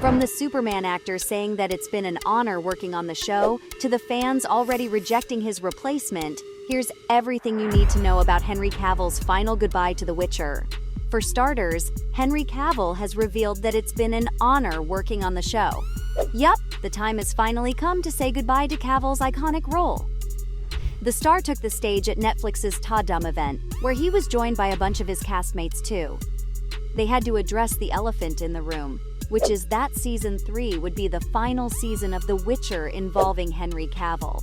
From the Superman actor saying that it's been an honor working on the show, to the fans already rejecting his replacement, here's everything you need to know about Henry Cavill's final goodbye to The Witcher. For starters, Henry Cavill has revealed that it's been an honor working on the show. Yup, the time has finally come to say goodbye to Cavill's iconic role. The star took the stage at Netflix's Tadum event, where he was joined by a bunch of his castmates too. They had to address the elephant in the room, which is that Season 3 would be the final season of The Witcher involving Henry Cavill.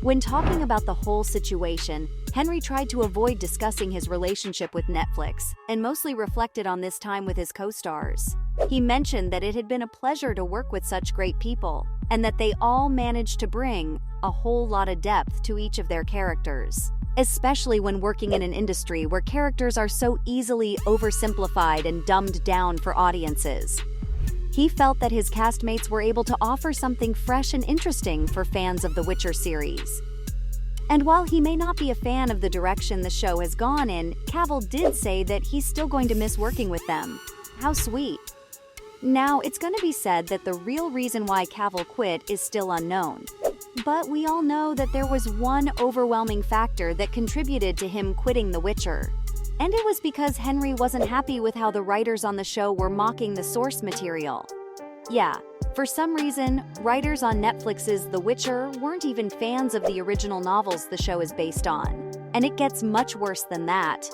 When talking about the whole situation, Henry tried to avoid discussing his relationship with Netflix, and mostly reflected on this time with his co-stars. He mentioned that it had been a pleasure to work with such great people, and that they all managed to bring a whole lot of depth to each of their characters, especially when working in an industry where characters are so easily oversimplified and dumbed down for audiences. He felt that his castmates were able to offer something fresh and interesting for fans of The Witcher series. And while he may not be a fan of the direction the show has gone in, Cavill did say that he's still going to miss working with them. How sweet. Now, it's going to be said that the real reason why Cavill quit is still unknown. But we all know that there was one overwhelming factor that contributed to him quitting The Witcher. And it was because Henry wasn't happy with how the writers on the show were mocking the source material. Yeah, for some reason, writers on Netflix's The Witcher weren't even fans of the original novels the show is based on. And it gets much worse than that.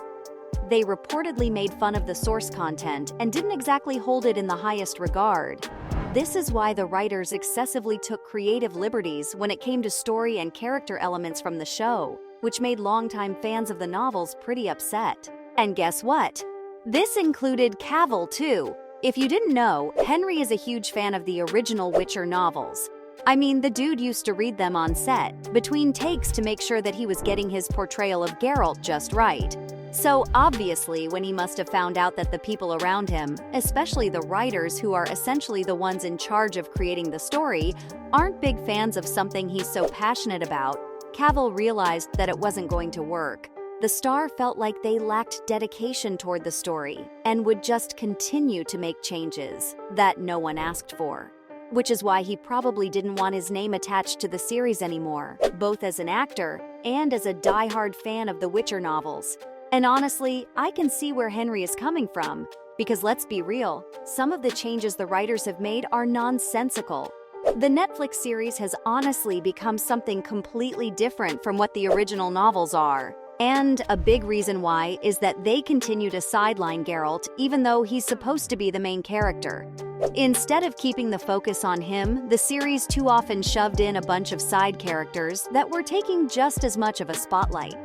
They reportedly made fun of the source content and didn't exactly hold it in the highest regard. This is why the writers excessively took creative liberties when it came to story and character elements from the show, which made longtime fans of the novels pretty upset. And guess what? This included Cavill too. If you didn't know, Henry is a huge fan of the original Witcher novels. I mean, the dude used to read them on set, between takes to make sure that he was getting his portrayal of Geralt just right. So obviously, when he must have found out that the people around him, especially the writers who are essentially the ones in charge of creating the story, aren't big fans of something he's so passionate about, Cavill realized that it wasn't going to work. The star felt like they lacked dedication toward the story and would just continue to make changes that no one asked for. Which is why he probably didn't want his name attached to the series anymore, both as an actor and as a die-hard fan of the Witcher novels. And honestly, I can see where Henry is coming from, because let's be real, some of the changes the writers have made are nonsensical. The Netflix series has honestly become something completely different from what the original novels are. And a big reason why is that they continue to sideline Geralt even though he's supposed to be the main character. Instead of keeping the focus on him, the series too often shoved in a bunch of side characters that were taking just as much of a spotlight.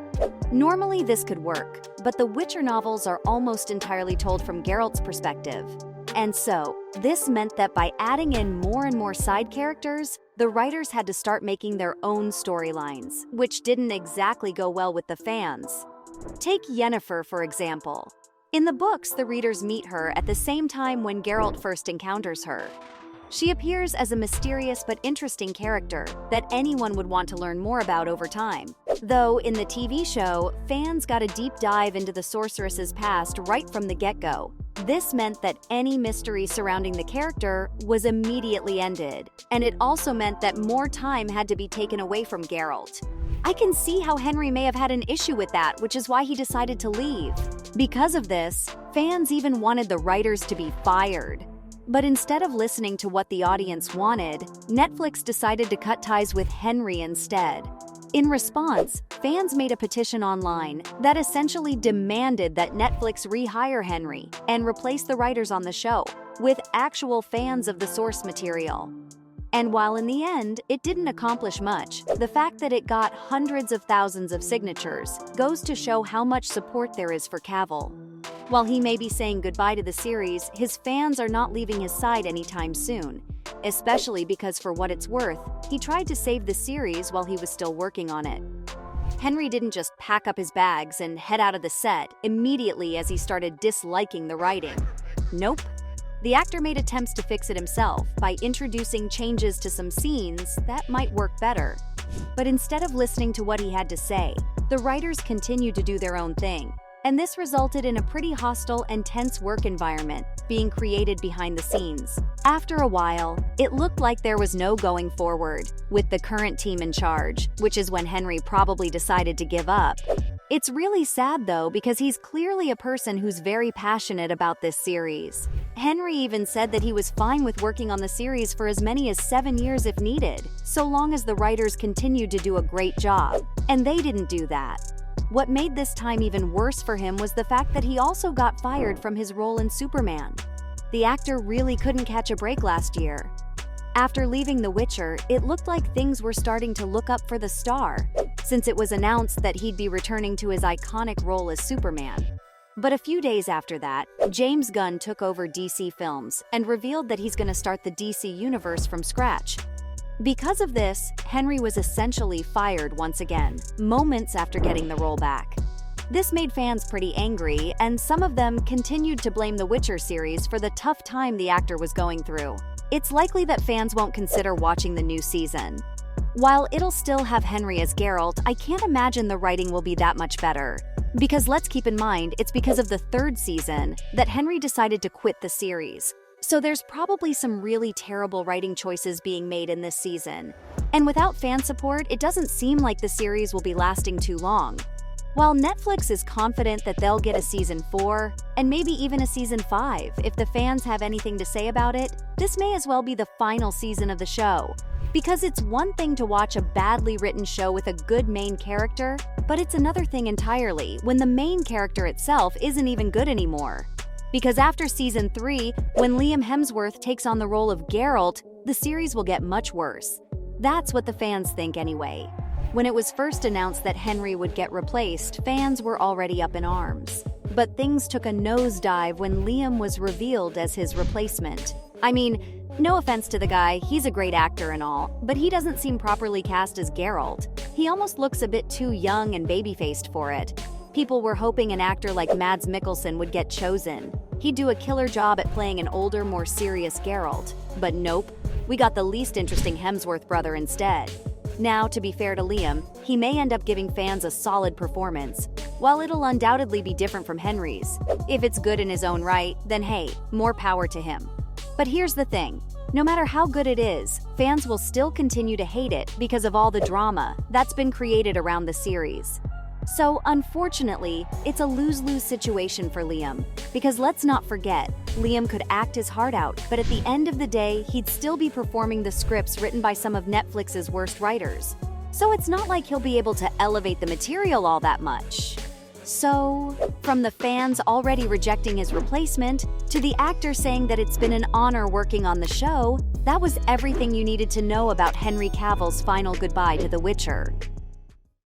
Normally this could work, but the Witcher novels are almost entirely told from Geralt's perspective. And so, this meant that by adding in more and more side characters, the writers had to start making their own storylines, which didn't exactly go well with the fans. Take Yennefer, for example. In the books, the readers meet her at the same time when Geralt first encounters her. She appears as a mysterious but interesting character that anyone would want to learn more about over time. Though in the TV show, fans got a deep dive into the sorceress's past right from the get-go. This meant that any mystery surrounding the character was immediately ended, and it also meant that more time had to be taken away from Geralt. I can see how Henry may have had an issue with that, which is why he decided to leave. Because of this, fans even wanted the writers to be fired. But instead of listening to what the audience wanted, Netflix decided to cut ties with Henry instead. In response, fans made a petition online that essentially demanded that Netflix rehire Henry and replace the writers on the show with actual fans of the source material. And while in the end, it didn't accomplish much, the fact that it got hundreds of thousands of signatures goes to show how much support there is for Cavill. While he may be saying goodbye to the series, his fans are not leaving his side anytime soon, especially because, for what it's worth, he tried to save the series while he was still working on it. Henry didn't just pack up his bags and head out of the set immediately as he started disliking the writing. Nope. The actor made attempts to fix it himself by introducing changes to some scenes that might work better. But instead of listening to what he had to say, the writers continued to do their own thing. And this resulted in a pretty hostile and tense work environment being created behind the scenes. After a while, it looked like there was no going forward, with the current team in charge, which is when Henry probably decided to give up. It's really sad though, because he's clearly a person who's very passionate about this series. Henry even said that he was fine with working on the series for as many as 7 years if needed, so long as the writers continued to do a great job. And they didn't do that. What made this time even worse for him was the fact that he also got fired from his role in Superman. The actor really couldn't catch a break last year. After leaving The Witcher, it looked like things were starting to look up for the star, since it was announced that he'd be returning to his iconic role as Superman. But a few days after that, James Gunn took over DC Films and revealed that he's going to start the DC universe from scratch. Because of this, Henry was essentially fired once again, moments after getting the role back. This made fans pretty angry, and some of them continued to blame The Witcher series for the tough time the actor was going through. It's likely that fans won't consider watching the new season. While it'll still have Henry as Geralt, I can't imagine the writing will be that much better. Because let's keep in mind, it's because of the third season that Henry decided to quit the series. So there's probably some really terrible writing choices being made in this season. And without fan support, it doesn't seem like the series will be lasting too long. While Netflix is confident that they'll get a season 4, and maybe even a season 5 if the fans have anything to say about it, this may as well be the final season of the show. Because it's one thing to watch a badly written show with a good main character, but it's another thing entirely when the main character itself isn't even good anymore. Because after season 3, when Liam Hemsworth takes on the role of Geralt, the series will get much worse. That's what the fans think anyway. When it was first announced that Henry would get replaced, fans were already up in arms. But things took a nosedive when Liam was revealed as his replacement. I mean, no offense to the guy, he's a great actor and all, but he doesn't seem properly cast as Geralt. He almost looks a bit too young and baby-faced for it. People were hoping an actor like Mads Mikkelsen would get chosen. He'd do a killer job at playing an older, more serious Geralt. But nope, we got the least interesting Hemsworth brother instead. Now, to be fair to Liam, he may end up giving fans a solid performance, while it'll undoubtedly be different from Henry's. If it's good in his own right, then hey, more power to him. But here's the thing, no matter how good it is, fans will still continue to hate it because of all the drama that's been created around the series. So, unfortunately, it's a lose-lose situation for Liam, because let's not forget, Liam could act his heart out, but at the end of the day, he'd still be performing the scripts written by some of Netflix's worst writers. So it's not like he'll be able to elevate the material all that much. So, from the fans already rejecting his replacement, to the actor saying that it's been an honor working on the show, that was everything you needed to know about Henry Cavill's final goodbye to The Witcher.